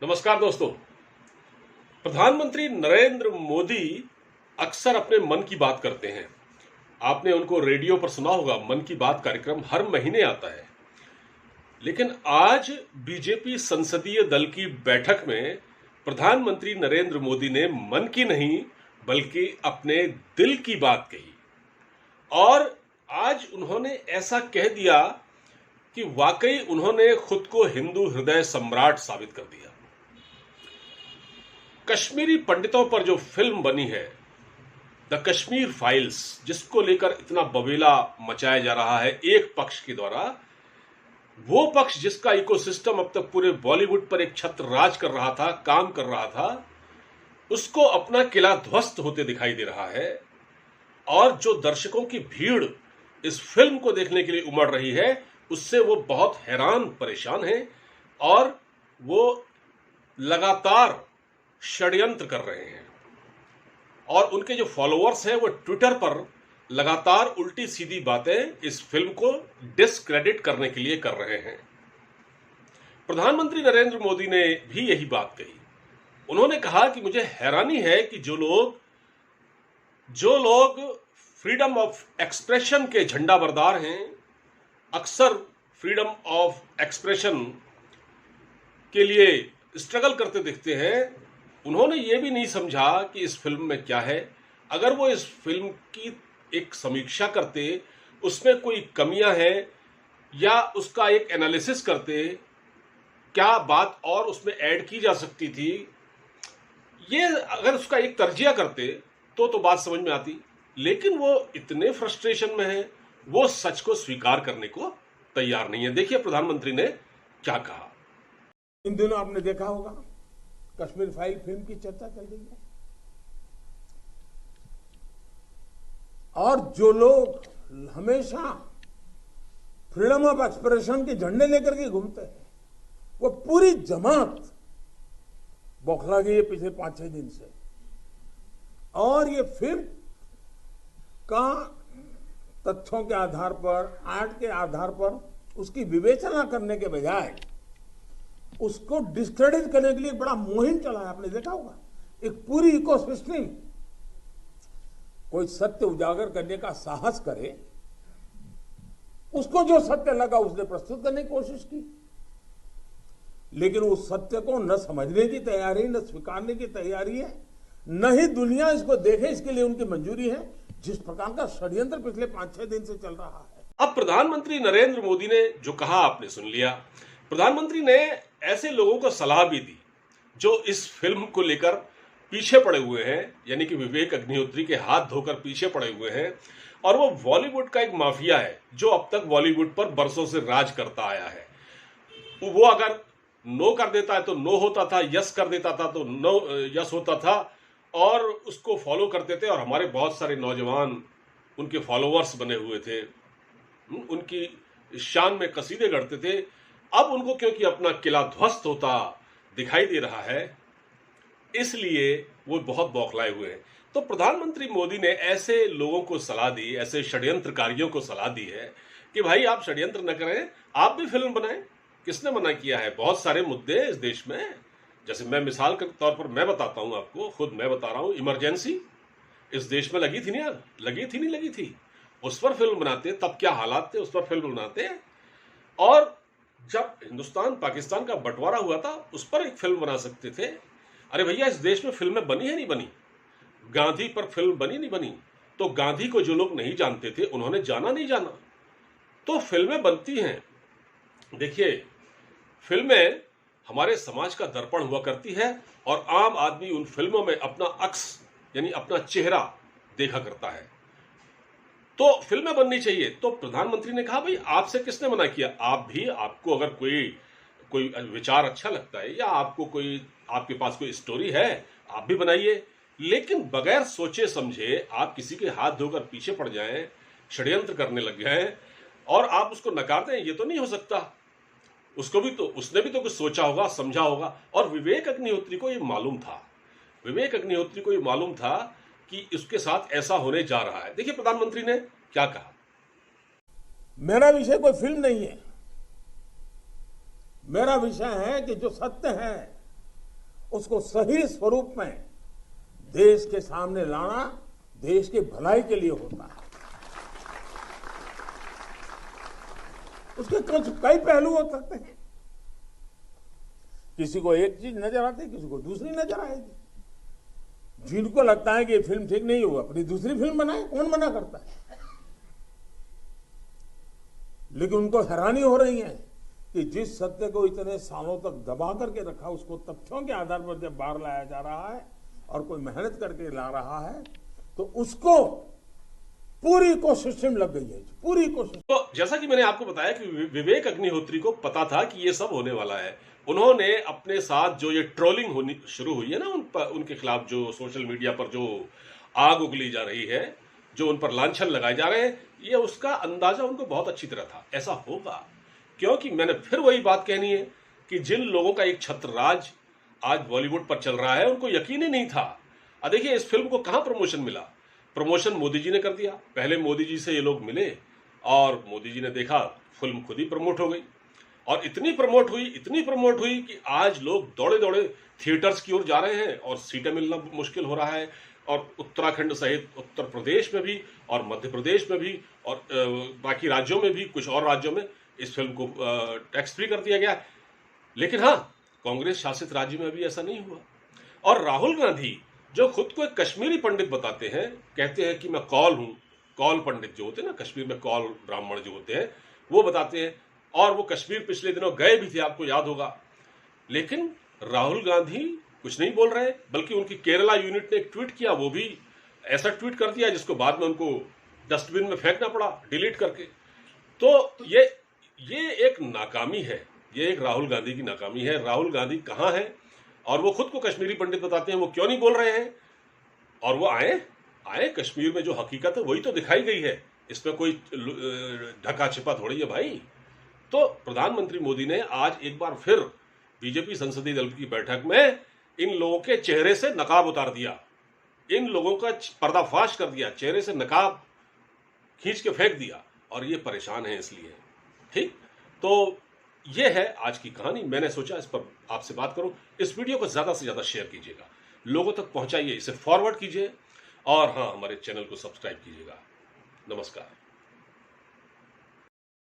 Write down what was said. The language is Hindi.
नमस्कार दोस्तों। प्रधानमंत्री नरेंद्र मोदी अक्सर अपने मन की बात करते हैं। आपने उनको रेडियो पर सुना होगा, मन की बात कार्यक्रम हर महीने आता है। लेकिन आज बीजेपी संसदीय दल की बैठक में प्रधानमंत्री नरेंद्र मोदी ने मन की नहीं बल्कि अपने दिल की बात कही और आज उन्होंने ऐसा कह दिया कि वाकई उन्होंने खुद को हिंदू हृदय सम्राट साबित कर दिया। कश्मीरी पंडितों पर जो फिल्म बनी है द कश्मीर फाइल्स, जिसको लेकर इतना बवेला मचाया जा रहा है एक पक्ष के द्वारा, वो पक्ष जिसका इकोसिस्टम अब तक पूरे बॉलीवुड पर एक छत्र राज कर रहा था, काम कर रहा था, उसको अपना किला ध्वस्त होते दिखाई दे रहा है। और जो दर्शकों की भीड़ इस फिल्म को देखने के लिए उमड़ रही है, उससे वो बहुत हैरान परेशान है और वो लगातार षड्यंत्र कर रहे हैं। और उनके जो फॉलोअर्स हैं वो ट्विटर पर लगातार उल्टी सीधी बातें इस फिल्म को डिस्क्रेडिट करने के लिए कर रहे हैं। प्रधानमंत्री नरेंद्र मोदी ने भी यही बात कही। उन्होंने कहा कि मुझे हैरानी है कि जो लोग फ्रीडम ऑफ एक्सप्रेशन के झंडाबरदार हैं, अक्सर फ्रीडम ऑफ एक्सप्रेशन के लिए स्ट्रगल करते दिखते हैं, उन्होंने ये भी नहीं समझा कि इस फिल्म में क्या है। अगर वो इस फिल्म की एक समीक्षा करते, उसमें कोई कमियां हैं या उसका एक एनालिसिस करते, क्या बात और उसमें ऐड की जा सकती थी, ये अगर उसका एक तर्जिया करते तो बात समझ में आती। लेकिन वो इतने फ्रस्ट्रेशन में है, वो सच को स्वीकार करने को तैयार नहीं है। देखिए प्रधानमंत्री ने क्या कहा। इन दिनों आपने देखा होगा कश्मीर फाइल फिल्म की चर्चा चल रही है और जो लोग हमेशा फ्रीडम ऑफ एक्सप्रेशन के झंडे लेकर के घूमते हैं, वो पूरी जमात बौखला गई है पिछले 5-6 दिन से। और ये फिल्म का तथ्यों के आधार पर, आर्ट के आधार पर उसकी विवेचना करने के बजाय उसको डिस्क्रेडिट करने के लिए बड़ा मुहिम चला है। आपने देखा होगा एक पूरी इकोसिस्टम, कोई सत्य उजागर करने का साहस करे, उसको जो सत्य लगा उसने प्रस्तुत करने की कोशिश की, लेकिन उस सत्य को न समझने की तैयारी, न स्वीकारने की तैयारी है, न ही दुनिया इसको देखे इसके लिए उनकी मंजूरी है। जिस प्रकार का षड्यंत्र पिछले 5-6 दिन से चल रहा है। अब प्रधानमंत्री नरेंद्र मोदी ने जो कहा आपने सुन लिया। प्रधानमंत्री ने ऐसे लोगों को सलाह भी दी जो इस फिल्म को लेकर पीछे पड़े हुए हैं, यानी कि विवेक अग्निहोत्री के हाथ धोकर पीछे पड़े हुए हैं। और वो बॉलीवुड का एक माफिया है जो अब तक बॉलीवुड पर बरसों से राज करता आया है। वो अगर नो कर देता है तो नो होता था, यस कर देता था तो नो यस होता था, और उसको फॉलो करते थे। और हमारे बहुत सारे नौजवान उनके फॉलोअर्स बने हुए थे, उनकी शान में कसीदे गढ़ते थे। अब उनको क्योंकि अपना किला ध्वस्त होता दिखाई दे रहा है, इसलिए वो बहुत बौखलाए हुए हैं। तो प्रधानमंत्री मोदी ने ऐसे लोगों को सलाह दी, ऐसे षड्यंत्रकारियों को सलाह दी है कि भाई आप षड्यंत्र न करें, आप भी फिल्म बनाएं। किसने मना किया है? बहुत सारे मुद्दे इस देश में, जैसे मैं मिसाल के तौर पर मैं बताता हूं आपको, खुद मैं बता रहा हूं, इमरजेंसी इस देश में लगी थी नहीं यार, लगी थी नहीं लगी थी, उस पर फिल्म बनाते, तब क्या हालात थे, उस पर फिल्म बनाते। और जब हिंदुस्तान पाकिस्तान का बंटवारा हुआ था, उस पर एक फिल्म बना सकते थे। अरे भैया, इस देश में फिल्में बनी है नहीं बनी? गांधी पर फिल्म बनी नहीं बनी? तो गांधी को जो लोग नहीं जानते थे उन्होंने जाना नहीं जाना, तो फिल्में बनती हैं। देखिए, फिल्में हमारे समाज का दर्पण हुआ करती है और आम आदमी उन फिल्मों में अपना अक्स यानी अपना चेहरा देखा करता है। तो फिल्में बननी चाहिए। तो प्रधानमंत्री ने कहा भाई आपसे किसने मना किया? आप भी, आपको अगर कोई विचार अच्छा लगता है या आपके पास कोई स्टोरी है, आप भी बनाइए। लेकिन बगैर सोचे समझे आप किसी के हाथ धोकर पीछे पड़ जाएं, षड्यंत्र करने लग जाएं और आप उसको नकार दें, ये तो नहीं हो सकता। उसने भी तो कुछ सोचा होगा, समझा होगा। और विवेक अग्निहोत्री को ये मालूम था, विवेक अग्निहोत्री को ये मालूम था कि इसके साथ ऐसा होने जा रहा है। देखिए प्रधानमंत्री ने क्या कहा। मेरा विषय कोई फिल्म नहीं है, मेरा विषय है कि जो सत्य है उसको सही स्वरूप में देश के सामने लाना देश की भलाई के लिए होता है। उसके कई पहलू हो सकते हैं। किसी को एक चीज नजर आती है, किसी को दूसरी नजर आएगी। जिनको लगता है कि ये फिल्म ठीक नहीं हुआ, अपनी दूसरी फिल्म बनाए, कौन मना करता है? लेकिन उनको हैरानी हो रही है कि जिस सत्य को इतने सालों तक दबा करके रखा, उसको तथ्यों के आधार पर जब बाहर लाया जा रहा है और कोई मेहनत करके ला रहा है, तो उसको पूरी कोशिश में लग गई है, पूरी कोशिश। तो जैसा कि मैंने आपको बताया कि विवेक अग्निहोत्री को पता था कि ये सब होने वाला है। उन्होंने अपने साथ जो ये ट्रोलिंग होनी शुरू हुई है ना, उनके खिलाफ जो सोशल मीडिया पर जो आग उगली जा रही है, जो उन पर लांछन लगाए जा रहे हैं, ये उसका अंदाजा उनको बहुत अच्छी तरह था। ऐसा होगा क्योंकि मैंने फिर वही बात कहनी है कि जिन लोगों का एक छत्र राज आज बॉलीवुड पर चल रहा है, उनको यकीन ही नहीं था। देखिए इस फिल्म को कहां प्रमोशन मिला। प्रमोशन मोदी जी ने कर दिया। पहले मोदी जी से ये लोग मिले और मोदी जी ने देखा फिल्म खुद ही प्रमोट हो गई, और इतनी प्रमोट हुई कि आज लोग दौड़े दौड़े थिएटर्स की ओर जा रहे हैं और सीटें मिलना मुश्किल हो रहा है। और उत्तराखंड सहित उत्तर प्रदेश में भी और मध्य प्रदेश में भी और बाकी राज्यों में भी, कुछ और राज्यों में इस फिल्म को टैक्स फ्री कर दिया गया। लेकिन हाँ, कांग्रेस शासित राज्य में अभी ऐसा नहीं हुआ। और राहुल गांधी जो खुद को एक कश्मीरी पंडित बताते हैं, कहते हैं कि मैं कौल हूं, कौल पंडित जो होते हैं ना, कश्मीर में कौल ब्राह्मण जो होते हैं वो बताते हैं, और वो कश्मीर पिछले दिनों गए भी थे, आपको याद होगा। लेकिन राहुल गांधी कुछ नहीं बोल रहे, बल्कि उनकी केरला यूनिट ने एक ट्वीट किया, वो भी ऐसा ट्वीट कर दिया जिसको बाद में उनको डस्टबिन में फेंकना पड़ा डिलीट करके। तो ये एक नाकामी है, ये एक राहुल गांधी की नाकामी है। राहुल गांधी कहां है? और वो खुद को कश्मीरी पंडित बताते हैं, वो क्यों नहीं बोल रहे हैं? और वो आए कश्मीर में जो हकीकत है वही तो दिखाई गई है, इसमें कोई ढका छिपा थोड़ी है भाई। तो प्रधानमंत्री मोदी ने आज एक बार फिर बीजेपी संसदीय दल की बैठक में इन लोगों के चेहरे से नकाब उतार दिया, इन लोगों का पर्दाफाश कर दिया, चेहरे से नकाब खींच के फेंक दिया, और ये परेशान है इसलिए। ठीक, तो ये है आज की कहानी। मैंने सोचा इस पर आपसे बात करूं। इस वीडियो को ज्यादा से ज्यादा शेयर कीजिएगा, लोगों तक पहुंचाइए, इसे फॉरवर्ड कीजिए, और हाँ, हमारे चैनल को सब्सक्राइब कीजिएगा। नमस्कार।